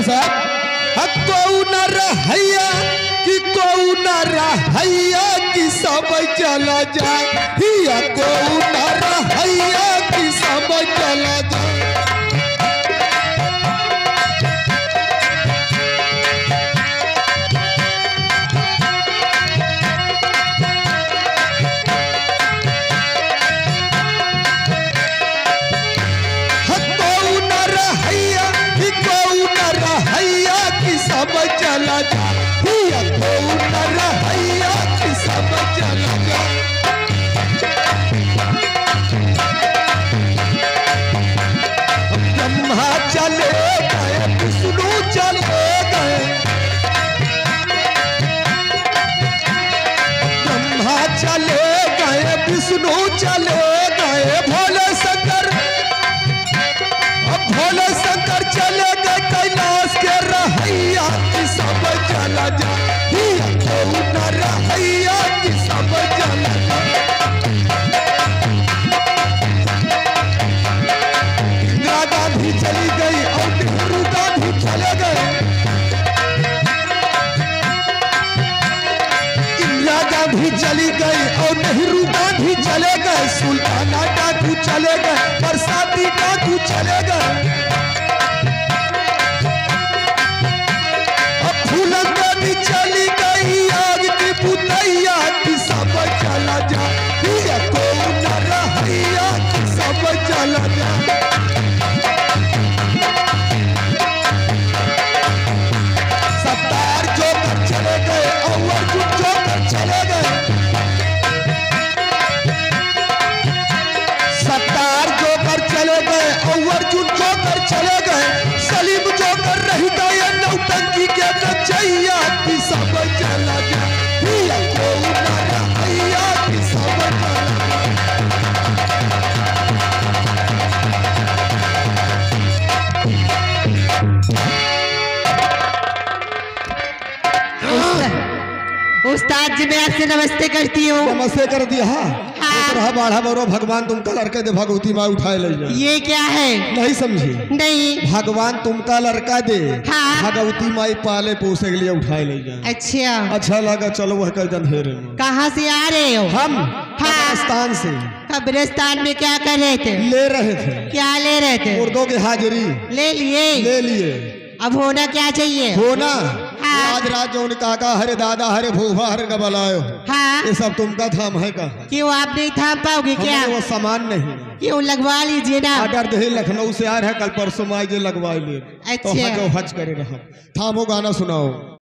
Master साहब। कौन रहैया कि कौन रहैया कि सब चला जाए, कौन रहैया कि सब चला जाए। सब चला जा, कौन रहैया कि सब चला जा। ब्रह्मा चले गए, विष्णु चले गए, ब्रह्मा चले गए, विष्णु चले गए, भोले शंकर चले गए, कैलाश के रहैया कि सब चला जा, कौन रहैया कि सब चला जा। इंदिरा गांधी चली गई और नेहरू गांधी चले गए, इंदिरा गांधी चली गई और नेहरू गांधी चले गए, सुल्ताना डाकू चले गए, बरसाती डाकू चले गए, चली गई आग की पुतैया कि सब चला जा, कौन रहैया कि सब चला जा। सत्तार जोकर चले गए और अर्जुन जोकर चले गए, सत्तार जोकर चले गए और अर्जुन जोकर चले गए, सलीम जोकर रह गए नौटंकी के नचैया कि सब चला जा, कौन रहैया कि सब चला जा। उस्ताद जी मैं आपसे नमस्ते करती हूँ। नमस्ते कर दिया। हाँ बाढ़ा बरो भगवान तुमका लड़के दे, भगवती माँ उठाए ले जाए। ये क्या है? नहीं समझी? नहीं। भगवान तुमका लड़का दे, हाँ। भगवती माई पाले पोसे के लिए उठाए ले जाए। अच्छा अच्छा लगा, चलो वह कर अंधेरे में। कहाँ से आ रहे हो? हम हाँ। कब्रिस्तान से। कब्रिस्तान में क्या कर रहे थे? ले रहे थे। क्या ले रहे थे? मुर्दों की हाजिरी ले लिए। ले लिए। अब होना क्या चाहिए? होना हाँ। आज रात जो काका हरे दादा हरे भूभा हरे गबलायो, हाँ। ये सब तुमका थाम है का? क्यों आप नहीं थाम पाओगे क्या? वो सामान नहीं। क्यों लगवा लीजिए ना। अगर दे लखनऊ से आ रहा है, कल परसों में आज लगवा ले। अच्छा। तो हज करे रहा। थामो गाना सुनाओ।